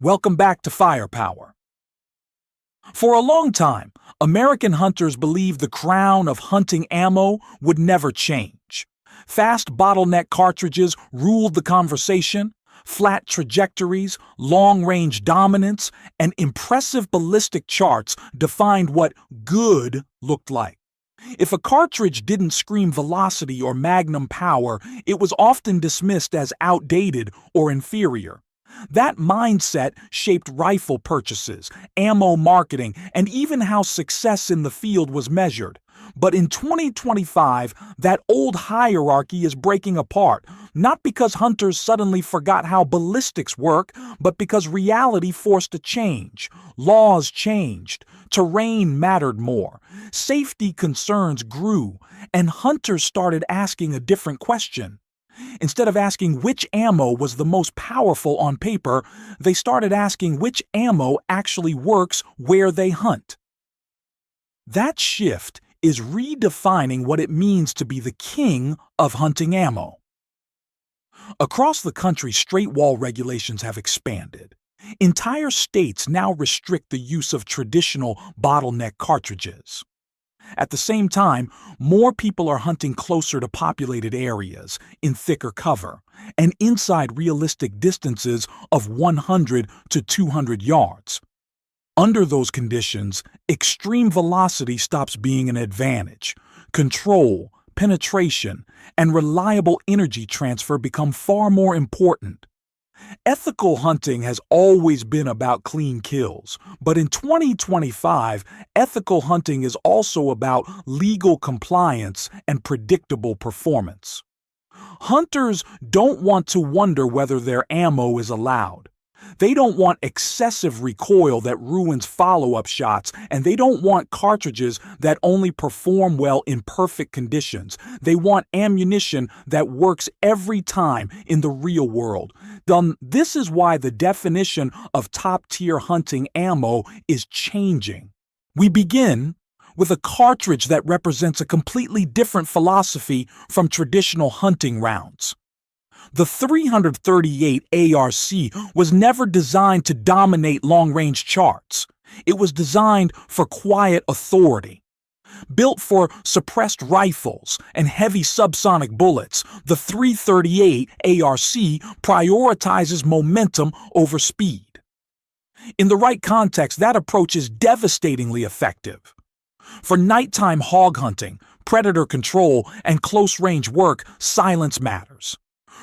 Welcome back to Firepower. For a long time, American hunters believed the crown of hunting ammo would never change. Fast bottleneck cartridges ruled the conversation, flat trajectories, long-range dominance, and impressive ballistic charts defined what good looked like. If a cartridge didn't scream velocity or magnum power, it was often dismissed as outdated or inferior. That mindset shaped rifle purchases, ammo marketing, and even how success in the field was measured. But in 2025, that old hierarchy is breaking apart, not because hunters suddenly forgot how ballistics work, but because reality forced a change. Laws changed, terrain mattered more, safety concerns grew, and hunters started asking a different question. Instead of asking which ammo was the most powerful on paper, they started asking which ammo actually works where they hunt. That shift is redefining what it means to be the king of hunting ammo. Across the country, straight wall regulations have expanded. Entire states now restrict the use of traditional bottleneck cartridges. At the same time, more people are hunting closer to populated areas, in thicker cover, and inside realistic distances of 100 to 200 yards. Under those conditions, extreme velocity stops being an advantage. Control, penetration, and reliable energy transfer become far more important. Ethical hunting has always been about clean kills, but in 2025, ethical hunting is also about legal compliance and predictable performance. Hunters don't want to wonder whether their ammo is allowed. They don't want excessive recoil that ruins follow-up shots, and they don't want cartridges that only perform well in perfect conditions. They want ammunition that works every time in the real world. This is why the definition of top-tier hunting ammo is changing. We begin with a cartridge that represents a completely different philosophy from traditional hunting rounds. The 338 ARC was never designed to dominate long-range charts. It was designed for quiet authority. Built for suppressed rifles and heavy subsonic bullets, the 338 ARC prioritizes momentum over speed. In the right context, that approach is devastatingly effective. For nighttime hog hunting, predator control, and close-range work, silence matters.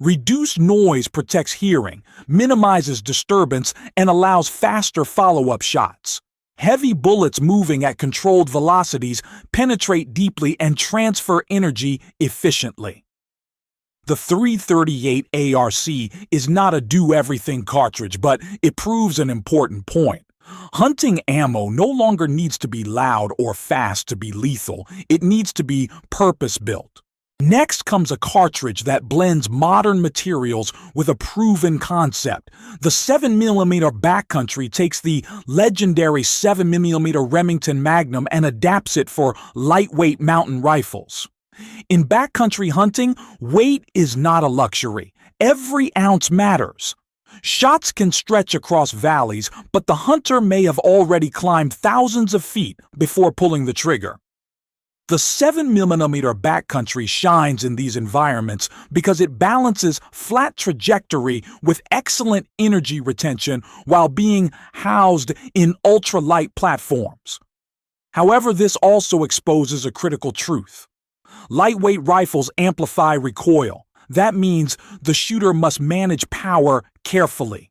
Reduced noise protects hearing, minimizes disturbance, and allows faster follow-up shots. Heavy bullets moving at controlled velocities penetrate deeply and transfer energy efficiently. The 338 ARC is not a do-everything cartridge, but it proves an important point. Hunting ammo no longer needs to be loud or fast to be lethal. It needs to be purpose-built. Next comes a cartridge that blends modern materials with a proven concept. The 7mm backcountry takes the legendary 7mm Remington Magnum and adapts it for lightweight mountain rifles. In backcountry hunting, weight is not a luxury. Every ounce matters. Shots can stretch across valleys, but the hunter may have already climbed thousands of feet before pulling the trigger. The 7mm backcountry shines in these environments because it balances flat trajectory with excellent energy retention while being housed in ultralight platforms. However, this also exposes a critical truth. Lightweight rifles amplify recoil. That means the shooter must manage power carefully.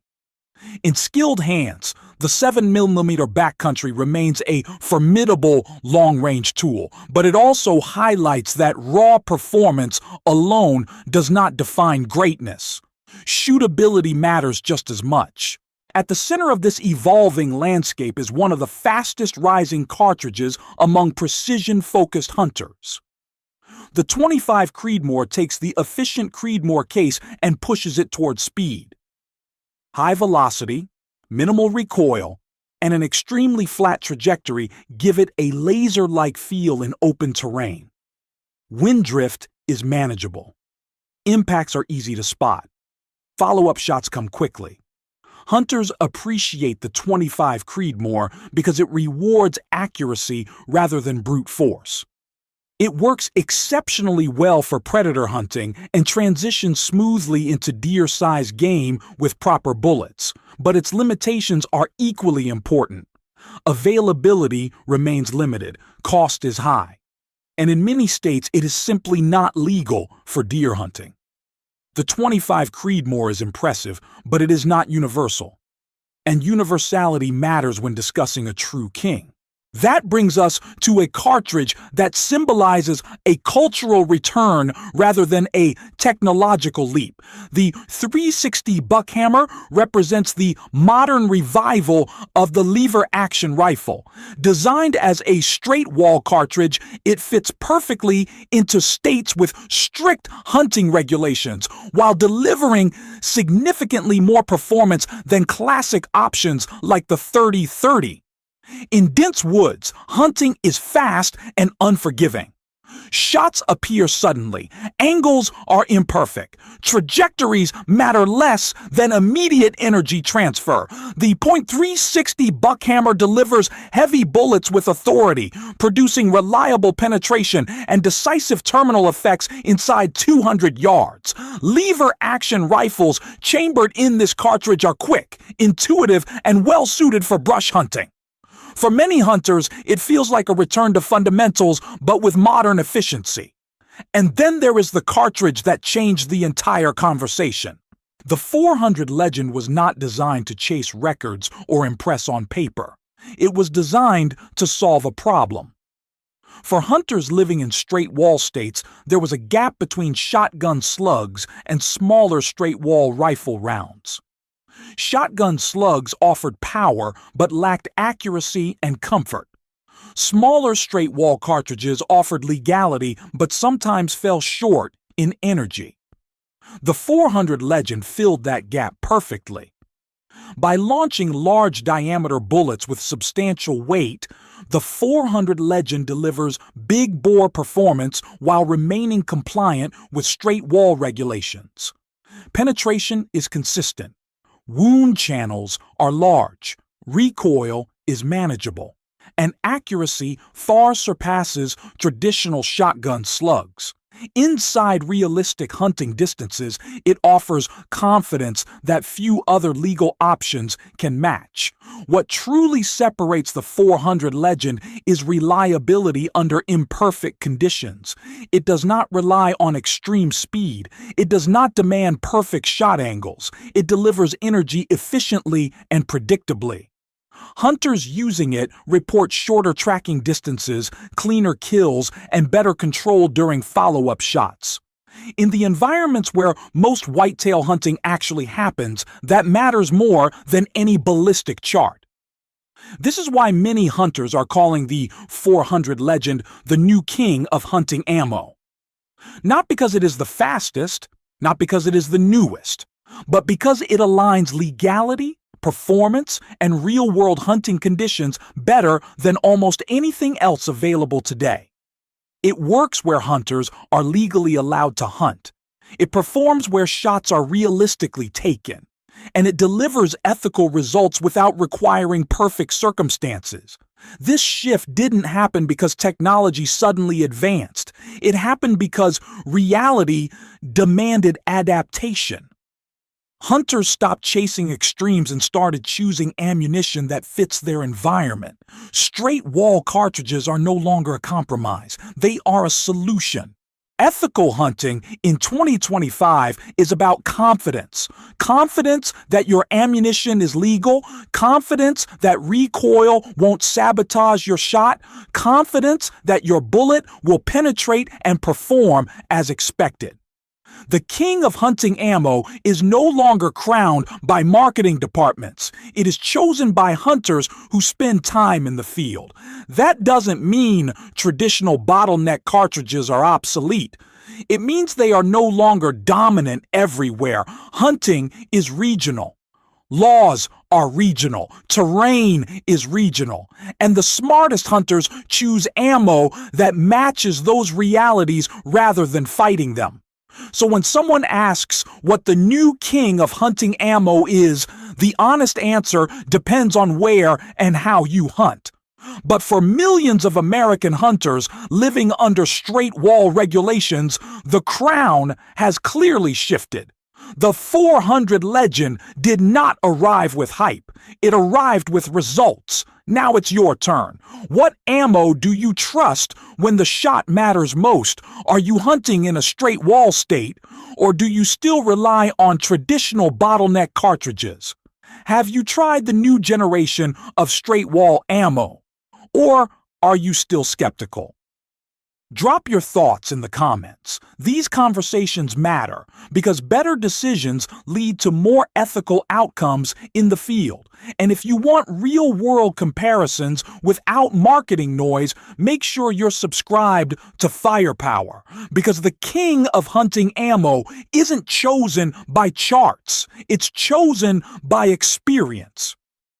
In skilled hands, the 7mm backcountry remains a formidable long-range tool, but it also highlights that raw performance alone does not define greatness. Shootability matters just as much. At the center of this evolving landscape is one of the fastest rising cartridges among precision-focused hunters. The .25 Creedmore takes the efficient Creedmore case and pushes it towards speed. High velocity, minimal recoil, and an extremely flat trajectory give it a laser-like feel in open terrain. Wind drift is manageable. Impacts are easy to spot. Follow-up shots come quickly. Hunters appreciate the .25 Creedmore because it rewards accuracy rather than brute force. It works exceptionally well for predator hunting and transitions smoothly into deer-sized game with proper bullets, but its limitations are equally important. Availability remains limited, cost is high, and in many states it is simply not legal for deer hunting. The .25 Creedmore is impressive, but it is not universal. And universality matters when discussing a true king. That brings us to a cartridge that symbolizes a cultural return rather than a technological leap. The 360 Buckhammer represents the modern revival of the lever-action rifle. Designed as a straight-wall cartridge, it fits perfectly into states with strict hunting regulations, while delivering significantly more performance than classic options like the 30-30. In dense woods, hunting is fast and unforgiving. Shots appear suddenly, angles are imperfect, trajectories matter less than immediate energy transfer. The .360 Buckhammer delivers heavy bullets with authority, producing reliable penetration and decisive terminal effects inside 200 yards. Lever-action rifles chambered in this cartridge are quick, intuitive, and well-suited for brush hunting. For many hunters, it feels like a return to fundamentals, but with modern efficiency. And then there is the cartridge that changed the entire conversation. The 400 Legend was not designed to chase records or impress on paper. It was designed to solve a problem. For hunters living in straight-wall states, there was a gap between shotgun slugs and smaller straight-wall rifle rounds. Shotgun slugs offered power but lacked accuracy and comfort. Smaller straight-wall cartridges offered legality but sometimes fell short in energy. The 400 Legend filled that gap perfectly. By launching large-diameter bullets with substantial weight, the 400 Legend delivers big-bore performance while remaining compliant with straight-wall regulations. Penetration is consistent. Wound channels are large, recoil is manageable, and accuracy far surpasses traditional shotgun slugs. Inside realistic hunting distances, it offers confidence that few other legal options can match. What truly separates the 400 Legend is reliability under imperfect conditions. It does not rely on extreme speed. It does not demand perfect shot angles. It delivers energy efficiently and predictably. Hunters using it report shorter tracking distances, cleaner kills, and better control during follow-up shots. In the environments where most whitetail hunting actually happens, that matters more than any ballistic chart. This is why many hunters are calling the 400 Legend the new king of hunting ammo. Not because it is the fastest, not because it is the newest, but because it aligns legality, performance, and real-world hunting conditions better than almost anything else available today. It works where hunters are legally allowed to hunt. It performs where shots are realistically taken. And it delivers ethical results without requiring perfect circumstances. This shift didn't happen because technology suddenly advanced. It happened because reality demanded adaptation. Hunters stopped chasing extremes and started choosing ammunition that fits their environment. Straight-wall cartridges are no longer a compromise. They are a solution. Ethical hunting in 2025 is about confidence. Confidence that your ammunition is legal, confidence that recoil won't sabotage your shot, confidence that your bullet will penetrate and perform as expected. The king of hunting ammo is no longer crowned by marketing departments. It is chosen by hunters who spend time in the field. That doesn't mean traditional bottleneck cartridges are obsolete. It means they are no longer dominant everywhere. Hunting is regional. Laws are regional. Terrain is regional. And the smartest hunters choose ammo that matches those realities rather than fighting them. So when someone asks what the new king of hunting ammo is, the honest answer depends on where and how you hunt. But for millions of American hunters living under straight wall regulations, the crown has clearly shifted. The 400 legend did not arrive with hype. It arrived with results. Now it's your turn. What ammo do you trust when the shot matters most? Are you hunting in a straight wall state, or do you still rely on traditional bottleneck cartridges? Have you tried the new generation of straight wall ammo? Or are you still skeptical? Drop your thoughts in the comments. These conversations matter because better decisions lead to more ethical outcomes in the field. And if you want real-world comparisons without marketing noise, make sure you're subscribed to Firepower, because the king of hunting ammo isn't chosen by charts. It's chosen by experience.